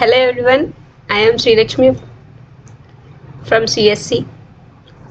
Hello everyone, I am Sri Lakshmi from CSC.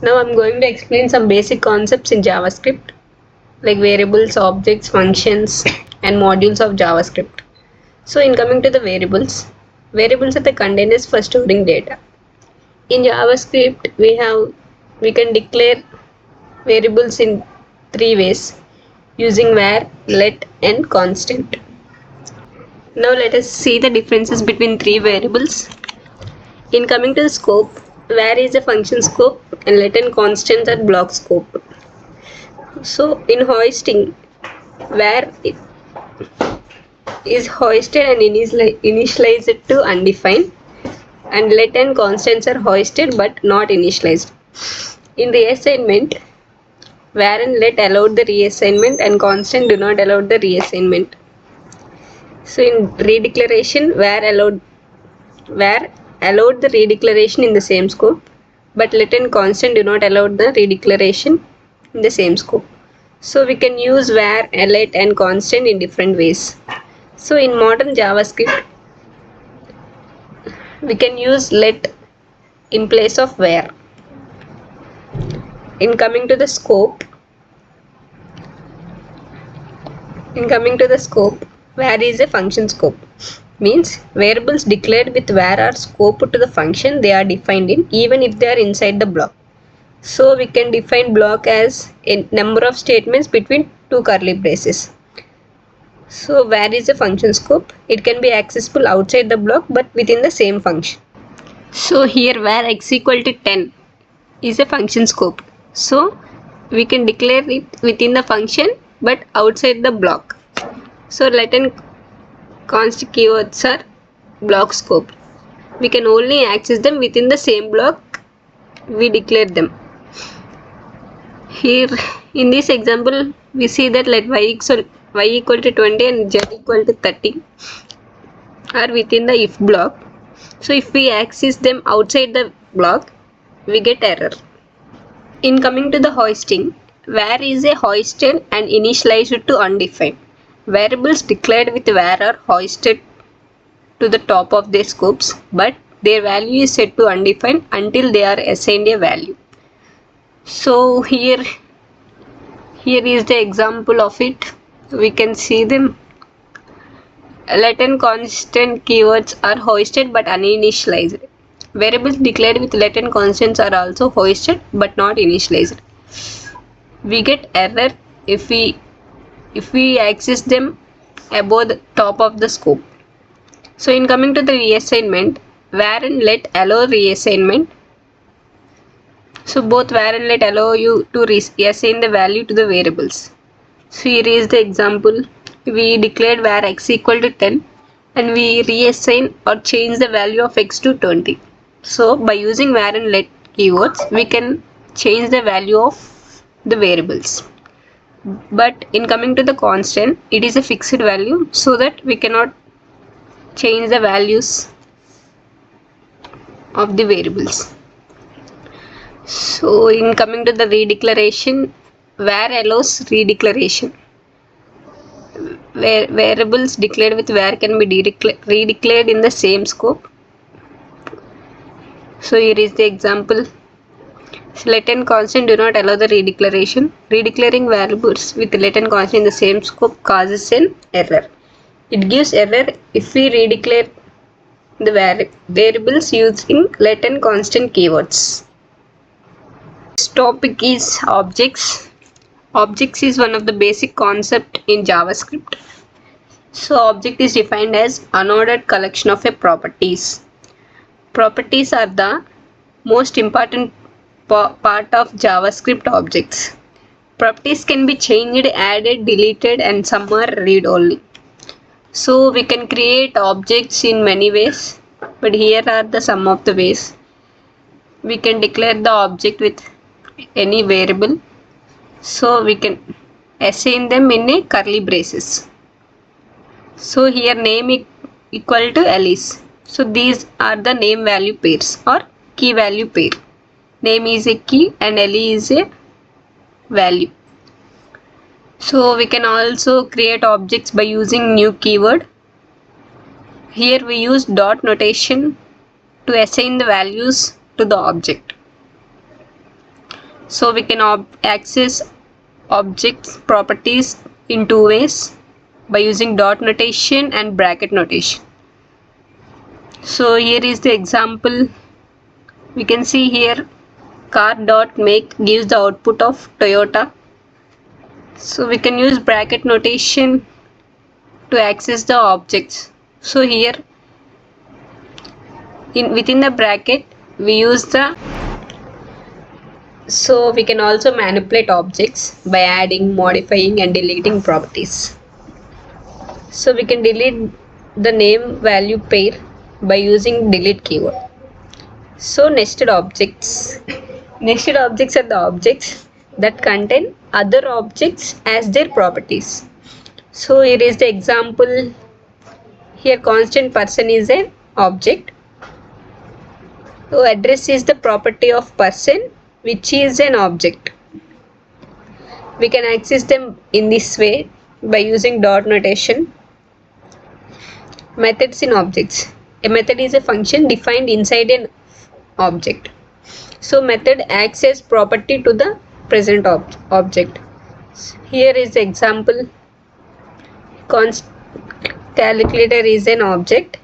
Now I'm going to explain some basic concepts in JavaScript like variables, objects, functions and modules of JavaScript. So in coming to the variables are the containers for storing data. In JavaScript we can declare variables in three ways using var, let and constant. Now let us see the differences between three variables. In coming to the scope, var is a function scope and let and constants are block scope. So in hoisting, var is hoisted and initialized to undefined, and let and constants are hoisted but not initialized. In reassignment, var and let allowed the reassignment and constant do not allow the reassignment. So in redeclaration, var allowed the redeclaration in the same scope, but let and constant do not allow the redeclaration in the same scope. So we can use var, let and constant in different ways. So in modern JavaScript, we can use let in place of var. In coming to the scope, var is a function scope. Means variables declared with var are scoped to the function they are defined in, even if they are inside the block. So we can define block as a number of statements between two curly braces. So var is a function scope. It can be accessible outside the block but within the same function. So here var x equal to 10 is a function scope. So we can declare it within the function but outside the block. So let and const keywords are block scope. We can only access them within the same block we declare them. Here in this example we see that let y equal to 20 and z equal to 30 are within the if block. So if we access them outside the block, we get error. In coming to the hoisting, var is a hoisted and initialized to undefined. Variables declared with var are hoisted to the top of their scopes, but their value is set to undefined until they are assigned a value. So here is the example of it. We can see them. Let and constant keywords are hoisted but uninitialized. Variables declared with let and constants are also hoisted but not initialized. We get error if we access them above the top of the scope. So in coming to the reassignment, var and let allow reassignment. So both var and let allow you to reassign the value to the variables. So here is the example. We declared var x equal to 10 and we reassign or change the value of x to 20. So by using var and let keywords, we can change the value of the variables. But in coming to the constant, it is a fixed value, so that we cannot change the values of the variables. So in coming to the redeclaration, var allows redeclaration. Variables declared with var can be redeclared in the same scope. So here is the example. So let and constant do not allow the redeclaration. Redeclaring variables with let and constant in the same scope causes an error. It gives error if we redeclare the variables using let and constant keywords. This topic is objects. Objects is one of the basic concept in JavaScript. So object is defined as unordered collection of properties. Properties are the most important part of JavaScript objects. Properties can be changed, added, deleted, and some are read-only. So we can create objects in many ways, but here are the some of the ways. We can declare the object with any variable. So we can assign them in a curly braces. So here name equal to Alice. So these are the name value pairs or key value pair. Name is a key and Ellie is a value. So we can also create objects by using new keyword. Here we use dot notation to assign the values to the object. So we can access objects properties in two ways, by using dot notation and bracket notation. So here is the example. We can see here car dot make gives the output of Toyota. So we can use bracket notation to access the objects. So here within the bracket we use the, so we can also manipulate objects by adding, modifying and deleting properties. So we can delete the name value pair by using delete keyword. So nested objects. Nested objects are the objects that contain other objects as their properties. So here is the example. Here constant person is an object. So address is the property of person, which is an object. We can access them in this way by using dot notation. Methods in objects. A method is a function defined inside an object. So method acts as property to the present object. Here is the example. Calculator is an object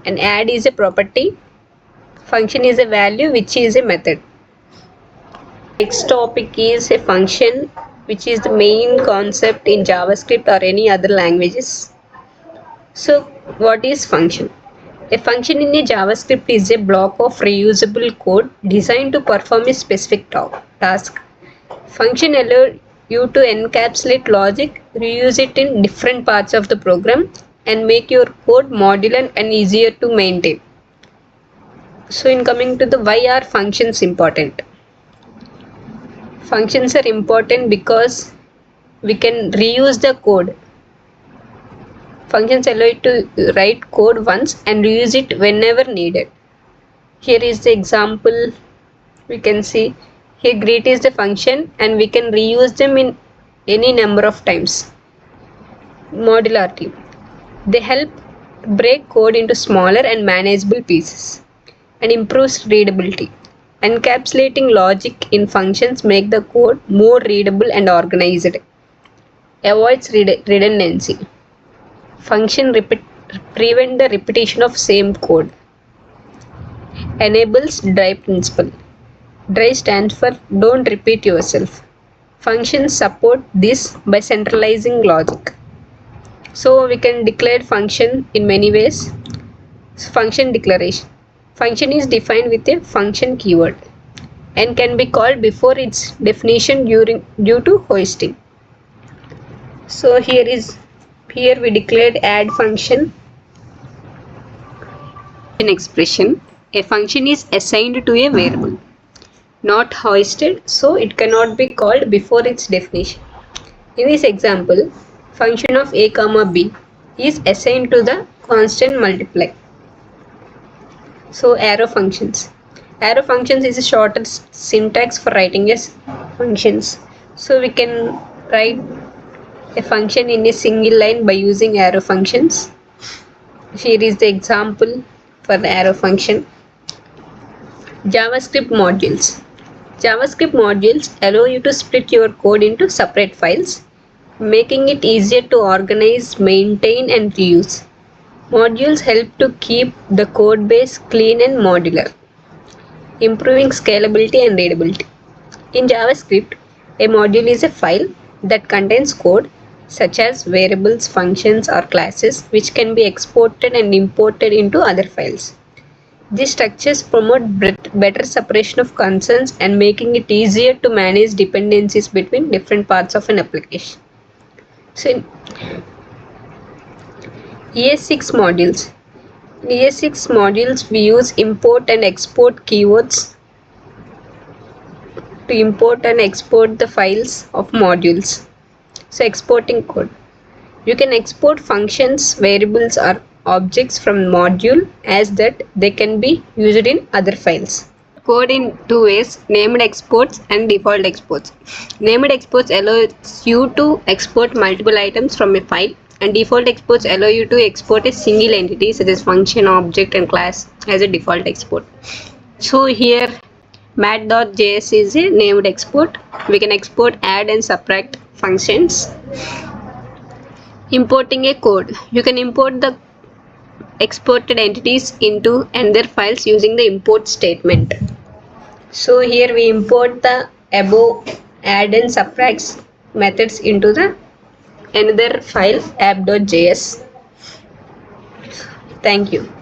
and add is a property. Function is a value, which is a method. Next topic is a function, which is the main concept in JavaScript or any other languages. So what is function? A function in a JavaScript is a block of reusable code designed to perform a specific task. Function allows you to encapsulate logic, reuse it in different parts of the program, and make your code modular and easier to maintain. So in coming to the why are functions important? Functions are important because we can reuse the code. Functions allow you to write code once and reuse it whenever needed. Here is the example. We can see here greet is the function and we can reuse them in any number of times. Modularity. They help break code into smaller and manageable pieces and improves readability. Encapsulating logic in functions make the code more readable and organized. Avoids redundancy. Function prevent the repetition of same code. Enables DRY principle. DRY stands for don't repeat yourself. Functions support this by centralizing logic. So we can declare function in many ways. Function declaration. Function is defined with a function keyword and can be called before its definition due to hoisting. So here we declared add function. In expression, a function is assigned to a variable, not hoisted, so it cannot be called before its definition. In this example, function of a comma b is assigned to the constant multiply. So arrow functions. Arrow functions is a shorter syntax for writing as functions. So we can write a function in a single line by using arrow functions. Here is the example for the arrow function. JavaScript modules. JavaScript modules allow you to split your code into separate files, making it easier to organize, maintain and reuse. Modules help to keep the code base clean and modular, improving scalability and readability. In JavaScript, a module is a file that contains code such as variables, functions or classes which can be exported and imported into other files. These structures promote better separation of concerns and making it easier to manage dependencies between different parts of an application. So in ES6 modules. In ES6 modules we use import and export keywords to import and export the files of modules. So exporting code. You can export functions, variables or objects from module as that they can be used in other files. Code in two ways, named exports and default exports. Named exports allows you to export multiple items from a file And default exports allow you to export a single entity such as function, object, and class as a default export. So here mat.js is a named export. We can export, add, and subtract functions. Importing a code. You can import the exported entities into another files using the import statement. So here we import the above add and subtracts methods into the another file app.js. Thank you.